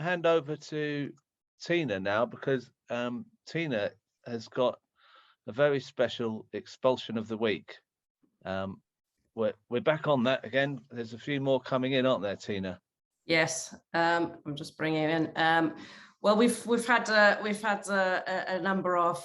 hand over to Tina now, because Tina has got a very special expulsion of the week. We're back on that again. There's a few more coming in, aren't there, Tina? Yes, I'm just bringing in. Well, we've had a number of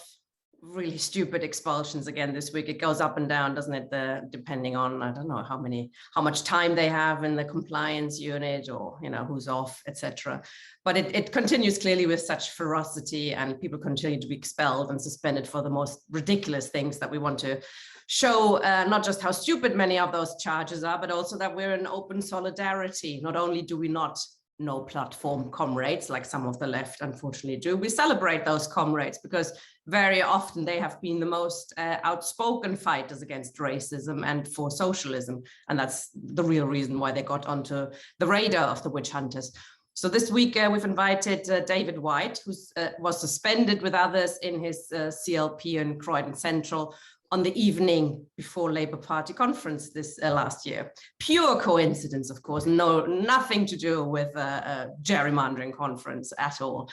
really stupid expulsions again this week. It goes up and down, doesn't it? Depending on, I don't know how much time they have in the compliance unit, or who's off, etc. But it continues clearly with such ferocity, and people continue to be expelled and suspended for the most ridiculous things that we want to show, not just how stupid many of those charges are, but also that we're in open solidarity. Not only do we not know platform comrades like some of the left unfortunately do, we celebrate those comrades, because very often they have been the most outspoken fighters against racism and for socialism, and that's the real reason why they got onto the radar of the witch hunters. So this week we've invited David White, who was suspended with others in his CLP in Croydon Central on the evening before Labour Party conference this last year. Pure coincidence, of course, nothing to do with a gerrymandering conference at all.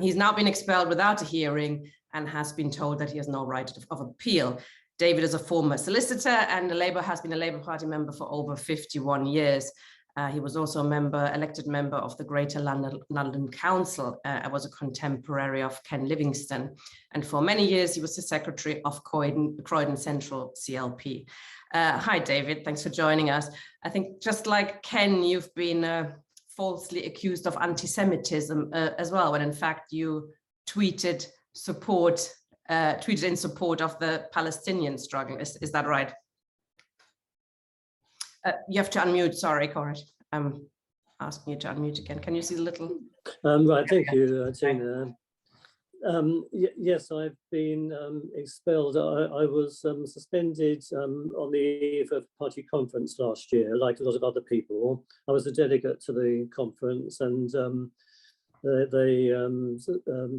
He's now been expelled without a hearing and has been told that he has no right of appeal. David is a former solicitor and has been a Labour Party member for over 51 years. He was also elected member of the Greater London Council. Was a contemporary of Ken Livingstone. And for many years, he was the secretary of Croydon Central CLP. Hi, David. Thanks for joining us. I think just like Ken, you've been falsely accused of anti-Semitism as well, when in fact you tweeted in support of the Palestinian struggle. Is that right? You have to unmute. Sorry, Corey. I'm asking you to unmute again. Can you see the little? Right. Thank you, Tina. Yes, I've been expelled. I was suspended on the eve of party conference last year, like a lot of other people. I was a delegate to the conference, and they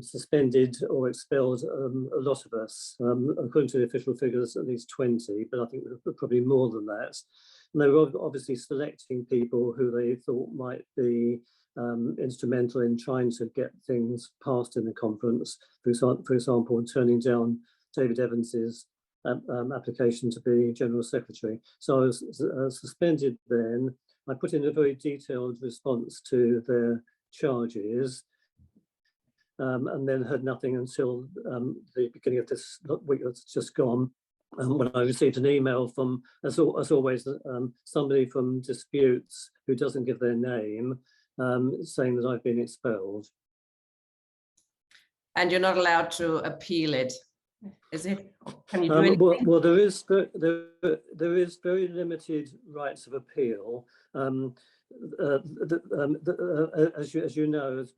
suspended or expelled a lot of us. According to the official figures, at least 20, but I think probably more than that. And they were obviously selecting people who they thought might be instrumental in trying to get things passed in the conference. For example, turning down David Evans's application to be General Secretary. So I was suspended then. I put in a very detailed response to their charges, and then heard nothing until the beginning of this week that's just gone. When I received an email from, as always, somebody from Disputes who doesn't give their name, saying that I've been expelled. And you're not allowed to appeal it, is it? Can you do anything? Well, there is very limited rights of appeal. As you know, as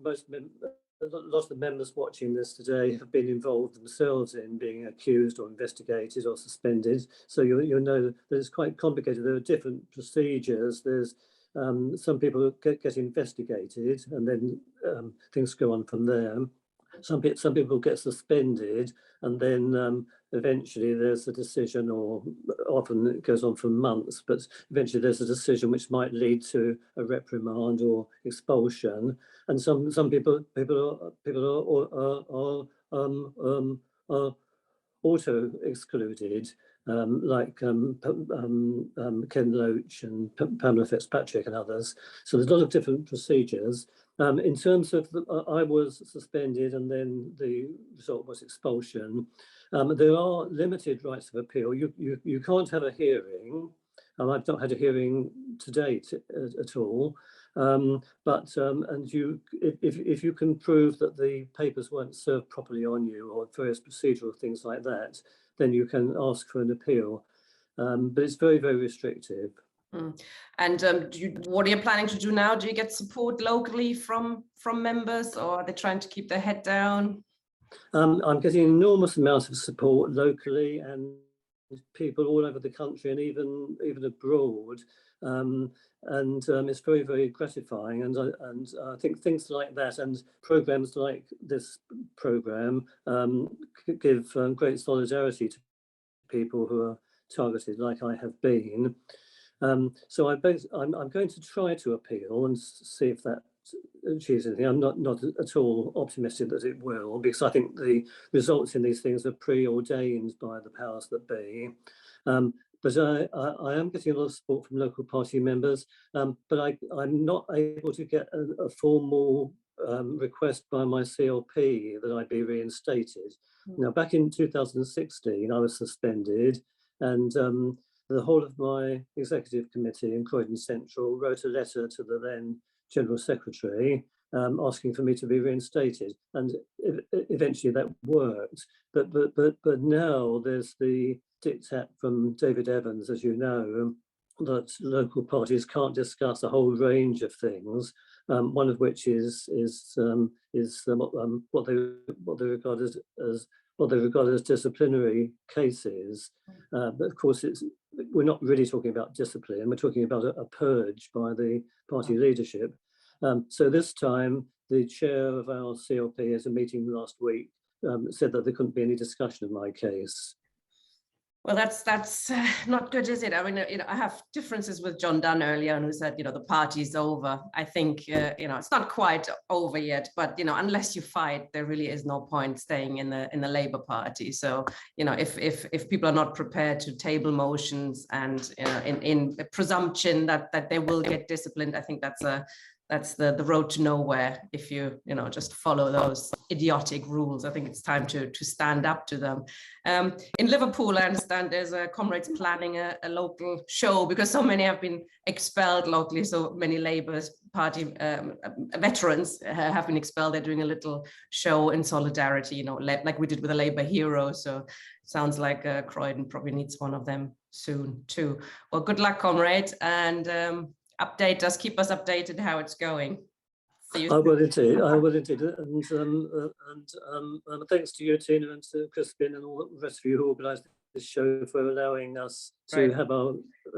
a lot of the members watching this today have been involved themselves in being accused or investigated or suspended. So you know that it's quite complicated. There are different procedures. There's some people get investigated, and then things go on from there. Some people get suspended, and then eventually there's a decision, or often it goes on for months, but eventually there's a decision which might lead to a reprimand or expulsion. And some people are auto excluded, like Ken Loach and Pamela Fitzpatrick and others. So there's a lot of different procedures. In terms of, I was suspended and then the result was expulsion. There are limited rights of appeal. You can't have a hearing. I've not had a hearing to date at all. If you can prove that the papers weren't served properly on you, or various procedural things like that, then you can ask for an appeal. But it's very, very restrictive. And what are you planning to do now? Do you get support locally from members, or are they trying to keep their head down? I'm getting enormous amounts of support locally, and people all over the country, and even abroad. It's very, very gratifying, and I think things like that and programs like this program give great solidarity to people who are targeted, like I have been. So I'm going to try to appeal and see if that achieve anything. I'm not at all optimistic that it will, because I think the results in these things are preordained by the powers that be. But I am getting a lot of support from local party members, but I'm not able to get a formal request by my CLP that I be reinstated. Now, back in 2016, I was suspended, and the whole of my executive committee in Croydon Central wrote a letter to the then General Secretary asking for me to be reinstated, and eventually that worked. But now there's the diktat from David Evans, as you know, that local parties can't discuss a whole range of things. One of which is what they regard as disciplinary cases. But of course, we're not really talking about discipline. We're talking about a purge by the party leadership. So this time, the chair of our CLP at a meeting last week said that there couldn't be any discussion of my case. Well, that's not good, is it? I mean, I have differences with John Dunn earlier on, who said, the party's over. I think, it's not quite over yet, but, unless you fight, there really is no point staying in the Labour Party. So, if people are not prepared to table motions and, in the presumption that they will get disciplined, I think that's the road to nowhere. If you just follow those idiotic rules, I think it's time to stand up to them. In Liverpool, I understand there's comrades planning a local show, because so many have been expelled locally. So many Labour Party veterans have been expelled. They're doing a little show in solidarity, like we did with the Labour hero. So it sounds like Croydon probably needs one of them soon too. Well, good luck, comrade, and update us, keep us updated how it's going. I will indeed, and thanks to you, Tina, and to Crispin and all the rest of you who organised this show for allowing us to have our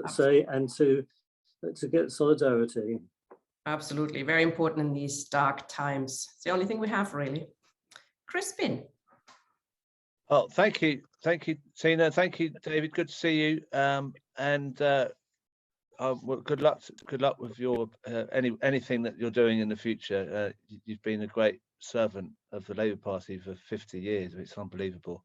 say and to get solidarity. Absolutely, very important in these dark times. It's the only thing we have, really. Crispin. Oh, thank you, Tina. Thank you, David. Good to see you. Well, good luck with your anything that you're doing in the future. You've been a great servant of the Labour Party for 50 years. It's unbelievable.